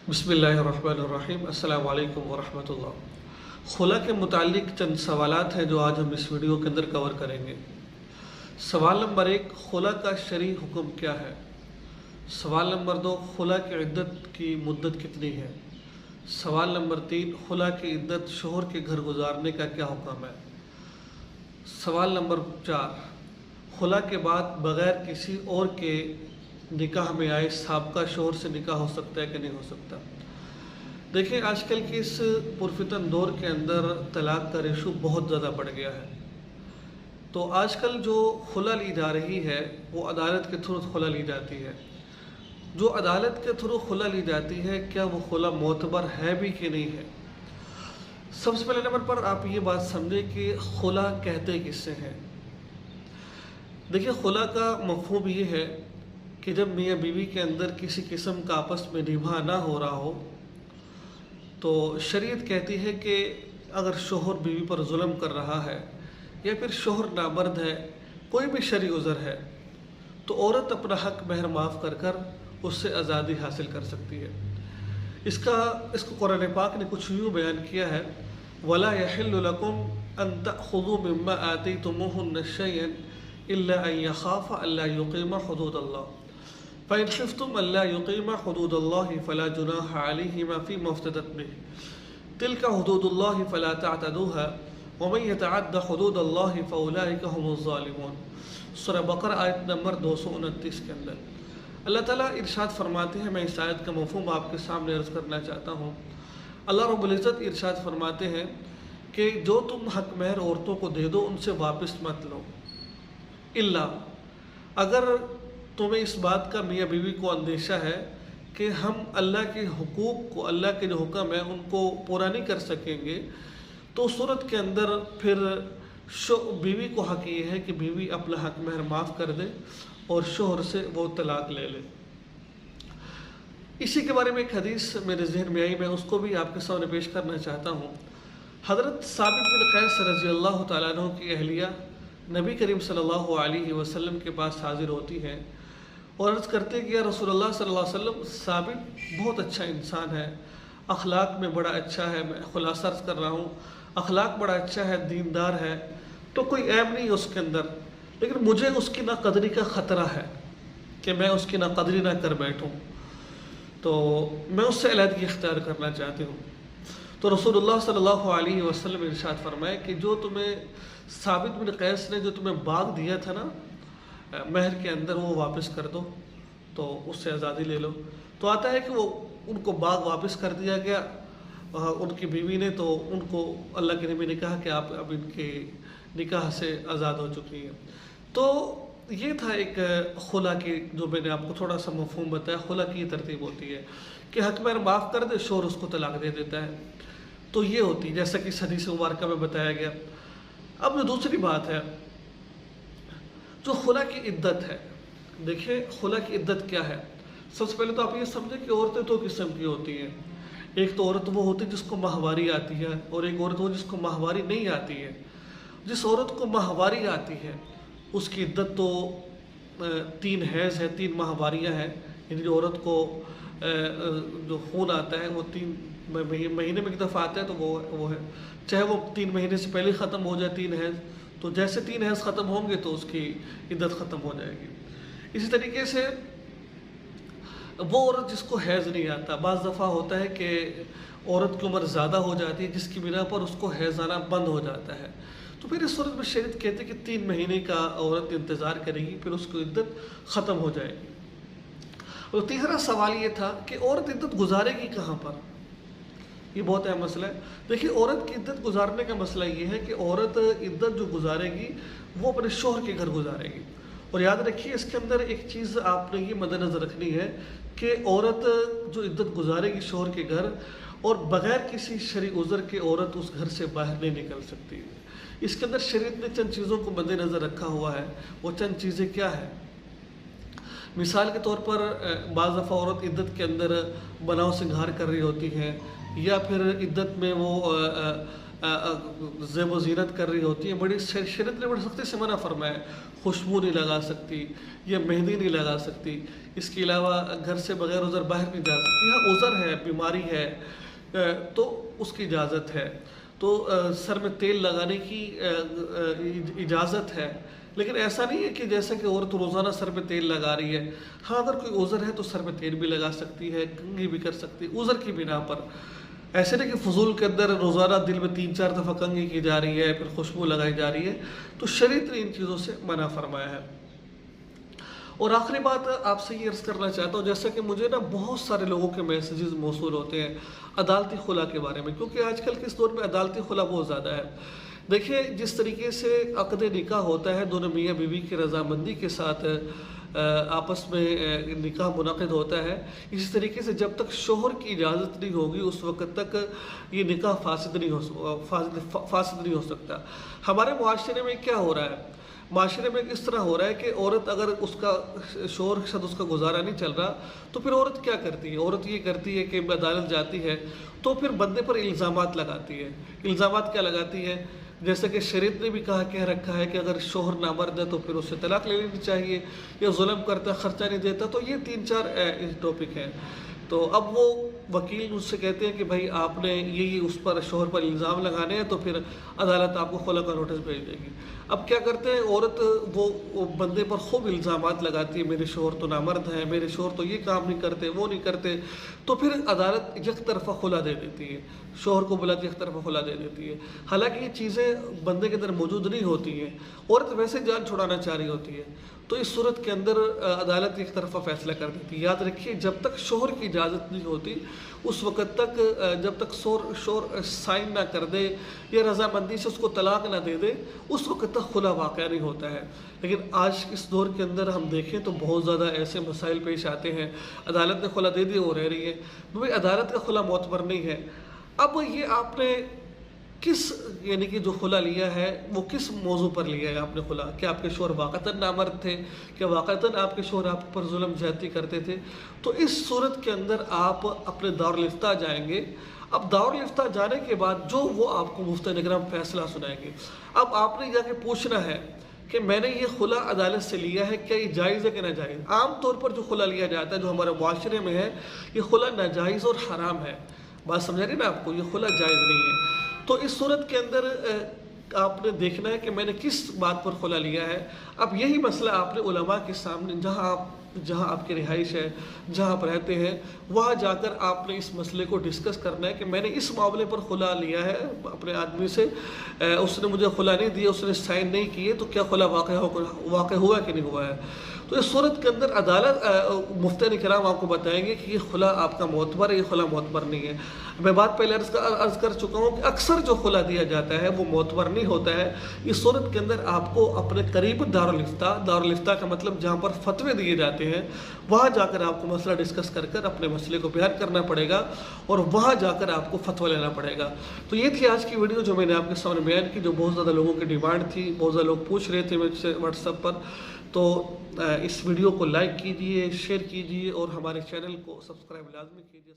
बिस्मिल्लाहिर्रहमानिर्रहीम। अस्सलाम वालेकुम वरहमतुल्लाह। खुला के मुतालिक चंद सवालात हैं जो आज हम इस वीडियो के अंदर कवर करेंगे। सवाल नंबर 1, खुला का शरई हुक्म क्या है। सवाल नंबर 2, खुला की इद्दत की मुद्दत कितनी है। सवाल नंबर 3, खुला की इद्दत शोहर के घर गुजारने का क्या हुक्म है। सवाल नंबर 4, खुला के बाद बग़ैर किसी और के निकाह में आए साबका शोहर से निकाह हो सकता है कि नहीं हो सकता। देखिए, आजकल के इस पुरफितन दौर के अंदर तलाक का रेशो बहुत ज़्यादा बढ़ गया है। तो आजकल जो खुला ली जा रही है वो अदालत के थ्रू खुला ली जाती है। जो अदालत के थ्रू खुला ली जाती है, क्या वो खुला मोतबर है भी कि नहीं है। सबसे पहले नंबर पर आप ये बात समझें कि खुला कहते किससे हैं। देखिए, खुला का मफ़हूम ये है कि जब मियाँ बीवी के अंदर किसी किस्म का आपस में निभा ना हो रहा हो, तो शरीयत कहती है कि अगर शोहर बीवी पर जुल्म कर रहा है या फिर शोहर नामर्द है, कोई भी शरई उज़र है, तो औरत अपना हक महर माफ़ कर कर उससे आज़ादी हासिल कर सकती है। इसको कुरान पाक ने कुछ यूँ बयान किया है, वला यहिल्लु लकुम अन तअख़ुज़ू मिम्मा आतैतुमूहुन्ना शयअन इल्ला अन यख़ाफ़ा अल्ला युक़ीमा हुदूदल्लाह फ़इन ख़िफ़्तुम अल्ला युक़ीमा हुदूदल्लाहि फ़ला जुनाहा अलैहिमा फ़ीमा इफ़्तदत बिही तिल्का हुदूदुल्लाहि फ़ला तअतदूहा वमन यतअद्द हुदूदल्लाहि फ़उलाइका हुमुज़ ज़ालिमून। सूरह बकरा आयत नंबर 229 के अंदर अल्लाह ताला इरशाद फरमाते हैं। मैं इस आयत का मफ़हूम आपके सामने अर्ज़ करना चाहता हूँ। अल्लाह रब्बुल इज़्ज़त इरशाद फरमाते हैं कि जो तुम हक महर औरतों को दे दो उनसे वापस मत लो, इल्ला अगर तुम्हें इस बात का मियाँ बीवी को अंदेशा है कि हम अल्लाह के हुकूक को, अल्लाह के जो हुक्म है उनको पूरा नहीं कर सकेंगे, तो सूरत के अंदर फिर बीवी को हक ये है कि बीवी अपना हक महर माफ़ कर दे और शोहर से वो तलाक ले ले। इसी के बारे में एक हदीस मेरे जहन में आई, मैं उसको भी आपके सामने पेश करना चाहता हूँ। हज़रत साबित बिन क़ैस रज़ी अल्लाह तआला अन्हु की अहलिया नबी करीम सल्लल्लाहु अलैहि वसल्लम के पास हाजिर होती हैं और अर्ज़ करते कि या रसूलुल्लाह सल्लल्लाहु अलैहि वसल्लम, साबित बहुत अच्छा इंसान है, अखलाक में बड़ा अच्छा है, मैं खुलासा अर्ज़ कर रहा हूँ, अखलाक बड़ा अच्छा है, दीनदार है, तो कोई ऐब नहीं है उसके अंदर, लेकिन मुझे उसकी नाकदरी का ख़तरा है कि मैं उसकी नाकदरी ना कर बैठूँ, तो मैं उससे अलहदगी इख्तियार करना चाहती हूँ। तो रसूलुल्लाह सल्लल्लाहु अलैहि वसल्लम इरशाद फरमाए कि जो तुम्हें साबित बिन क़ैस ने जो तुम्हें बाग दिया था ना महर के अंदर, वो वापस कर दो, तो उससे आज़ादी ले लो। तो आता है कि वो उनको बाग वापस कर दिया गया उनकी बीवी ने, तो उनको अल्लाह के नबी ने कहा कि आप अब इनके निकाह से आज़ाद हो चुकी हैं। तो ये था एक खुला की, जो मैंने आपको थोड़ा सा मफ़हूम बताया। खुला की तरतीब होती है कि हक महर माफ़ कर दे, शोहर उसको तलाक दे देता है, तो ये होती है जैसा कि हदीस मुबारका में बताया गया। अब जो दूसरी बात है, जो खुला की इद्दत है। देखिए, खुला की इद्दत क्या है। सबसे पहले तो आप ये समझें कि औरतें दो किस्म की होती हैं। एक तो औरत वो होती है जिसको माहवारी आती है, और एक औरत वो जिसको माहवारी नहीं आती है। जिस औरत को माहवारी आती है उसकी इद्दत तो 3 हैज़ है, 3 माहवारियाँ हैं। यानी जो औरत को जो खून आता है वो 3 महीने में एक दफ़ा आता है, तो वो है, चाहे वो 3 महीने से पहले ख़त्म हो जाए 3 हैज़, तो जैसे 3 हैज़ ख़त्म होंगे तो उसकी इद्दत ख़त्म हो जाएगी। इसी तरीके से वो औरत जिसको हैज़ नहीं आता, बाज़ दफ़ा होता है कि औरत की उम्र ज़्यादा हो जाती है जिसकी बिना पर उसको हैज़ आना बंद हो जाता है, तो फिर इस सूरत में शरीयत कहते हैं कि 3 महीने का औरत इंतज़ार करेगी, फिर उसकी इद्दत ख़त्म हो जाएगी। और तीसरा सवाल ये था कि औरत इद्दत गुजारेगी कहाँ पर। ये बहुत अहम मसला है। देखिए, औरत की इद्दत गुजारने का मसला ये है कि औरत इद्दत जो गुजारेगी वो अपने शोहर के घर गुजारेगी। और याद रखिए, इसके अंदर एक चीज़ आपने ये मद्देनज़र रखनी है कि औरत जो इद्दत गुजारेगी शोहर के घर, और बग़ैर किसी शरई उज़र के औरत उस घर से बाहर नहीं निकल सकती। इसके अंदर शरीयत ने चंद चीज़ों को मद्देनज़र रखा हुआ है। वो चंद चीज़ें क्या है مثال کے طور پر بعض دفعہ عورت عدت کے اندر بناؤ سنگھار کر رہی ہوتی ہے، یا پھر عدت میں وہ زیب و زینت کر رہی ہوتی ہے، بڑی شریعت نے بڑی سختی سے منع فرمایا ہے، خوشبو نہیں لگا سکتی یا مہندی نہیں لگا سکتی، اس کے علاوہ گھر سے بغیر عذر باہر نہیں جا سکتی۔ ہاں عذر ہے، بیماری ہے تو اس کی اجازت ہے، تو سر میں تیل لگانے کی اجازت ہے، لیکن ایسا نہیں ہے کہ جیسا کہ عورت روزانہ سر پہ تیل لگا رہی ہے۔ ہاں اگر کوئی عذر ہے تو سر پہ تیل بھی لگا سکتی ہے، کنگھی بھی کر سکتی ہے عذر کی بنا پر۔ ایسے نہیں کہ فضول کے اندر روزانہ دل میں 3-4 دفعہ کنگھی کی جا رہی ہے، پھر خوشبو لگائی جا رہی ہے، تو شریعت نے ان چیزوں سے منع فرمایا ہے۔ اور آخری بات آپ سے یہ عرض کرنا چاہتا ہوں، جیسا کہ مجھے بہت سارے لوگوں کے میسیجز موصول ہوتے ہیں عدالتی خلا کے بارے میں، کیونکہ آج کل کے اس دور میں عدالتی خلا بہت زیادہ ہے۔ دیکھیے جس طریقے سے عقد نکاح ہوتا ہے، دونوں میاں بیوی کی رضامندی کے ساتھ آپس میں نکاح منعقد ہوتا ہے، اسی طریقے سے جب تک شوہر کی اجازت نہیں ہوگی اس وقت تک یہ نکاح فاسد نہیں ہو سکتا۔ ہمارے معاشرے میں کیا ہو رہا ہے؟ معاشرے میں اس طرح ہو رہا ہے کہ عورت اگر اس کا شوہر کے ساتھ اس کا گزارا نہیں چل رہا تو پھر عورت کیا کرتی ہے؟ عورت یہ کرتی ہے کہ عدالت جاتی ہے تو پھر بندے پر الزامات لگاتی ہے۔ الزامات کیا لگاتی ہے؟ جیسا کہ شریعت نے بھی کہہ رکھا ہے کہ اگر شوہر نامرد ہے تو پھر اسے طلاق لے لینی چاہیے، یا ظلم کرتا ہے، خرچہ نہیں دیتا، تو یہ 3-4 ٹاپک ہیں۔ تو اب وہ وکیل اس سے کہتے ہیں کہ بھائی آپ نے یہ اس پر شوہر پر الزام لگانے ہیں، تو پھر عدالت آپ کو خلا کا نوٹس بھیج دے گی۔ اب کیا کرتے ہیں عورت، وہ بندے پر خوب الزامات لگاتی ہے، میرے شوہر تو نامرد ہیں، میرے شوہر تو یہ کام نہیں کرتے، وہ نہیں کرتے، تو پھر عدالت یک طرفہ خلا دے دیتی ہے، شوہر کو بلا کے یک طرفہ خلا دے دیتی ہے۔ حالانکہ یہ چیزیں بندے کے اندر موجود نہیں ہوتی ہیں، عورت ویسے جان چھڑانا چاہ رہی ہوتی ہے، تو اس صورت کے اندر عدالت ایک طرفہ فیصلہ کر دیتی ہے۔ یاد رکھیے جب تک شوہر کی اجازت نہیں ہوتی اس وقت تک، جب تک شوہر سائن نہ کر دے یا رضامندی سے اس کو طلاق نہ دے دے، اس وقت تک خلا واقع نہیں ہوتا ہے۔ لیکن آج اس دور کے اندر ہم دیکھیں تو بہت زیادہ ایسے مسائل پیش آتے ہیں، عدالت نے خلا دے دی وہ رہ رہی ہے، بھائی عدالت کا خلا معتبر نہیں ہے۔ اب یہ آپ نے کس، یعنی کہ جو خلا لیا ہے وہ کس موضوع پر لیا ہے آپ نے خلا؟ کہ آپ کے شوہر واقعتاً نامرد تھے، کہ واقعتاً آپ کے شوہر آپ پر ظلم زیادتی کرتے تھے؟ تو اس صورت کے اندر آپ اپنے دارالفتہ جائیں گے۔ اب دارالفتہ جانے کے بعد جو وہ آپ کو مفتیان اکرام فیصلہ سنائیں گے، اب آپ نے جا کے پوچھنا ہے کہ میں نے یہ خلا عدالت سے لیا ہے، کیا یہ جائز ہے کہ ناجائز؟ عام طور پر جو خلا لیا جاتا ہے جو ہمارے معاشرے میں ہے، یہ خلا ناجائز اور حرام ہے۔ بات سمجھا رہی نا آپ کو؟ یہ خلا جائز نہیں ہے۔ تو اس صورت کے اندر آپ نے دیکھنا ہے کہ میں نے کس بات پر خلا لیا ہے۔ اب یہی مسئلہ آپ نے علماء کے سامنے، جہاں آپ کی رہائش ہے، جہاں آپ رہتے ہیں، وہاں جا کر آپ نے اس مسئلے کو ڈسکس کرنا ہے کہ میں نے اس معاملے پر خلا لیا ہے اپنے آدمی سے، اس نے مجھے خلا نہیں دیا، اس نے سائن نہیں کیے، تو کیا خلا واقع ہوا کہ نہیں ہوا ہے؟ تو اس صورت کے اندر عدالت، مفتیان کرام آپ کو بتائیں گے کہ یہ خلا آپ کا معتبر ہے، یہ خلا معتبر نہیں ہے۔ میں بات پہلے عرض کر چکا ہوں کہ اکثر جو خلا دیا جاتا ہے وہ معتبر نہیں ہوتا ہے۔ اس صورت کے اندر آپ کو اپنے قریب دارالفتہ کا مطلب جہاں پر فتوے دیے جاتے ہیں، وہاں جا کر آپ کو مسئلہ ڈسکس کر اپنے مسئلے کو بیان کرنا پڑے گا، اور وہاں جا کر آپ کو فتویٰ لینا پڑے گا۔ تو یہ تھی آج کی ویڈیو جو میں نے آپ کے سامنے بیان کی، جو بہت زیادہ لوگوں کی ڈیمانڈ تھی، بہت زیادہ لوگ پوچھ رہے تھے مجھ سے واٹس ایپ پر۔ تو اس ویڈیو کو لائک کیجئے، شیئر کیجئے، اور ہمارے چینل کو سبسکرائب لازمی کیجئے۔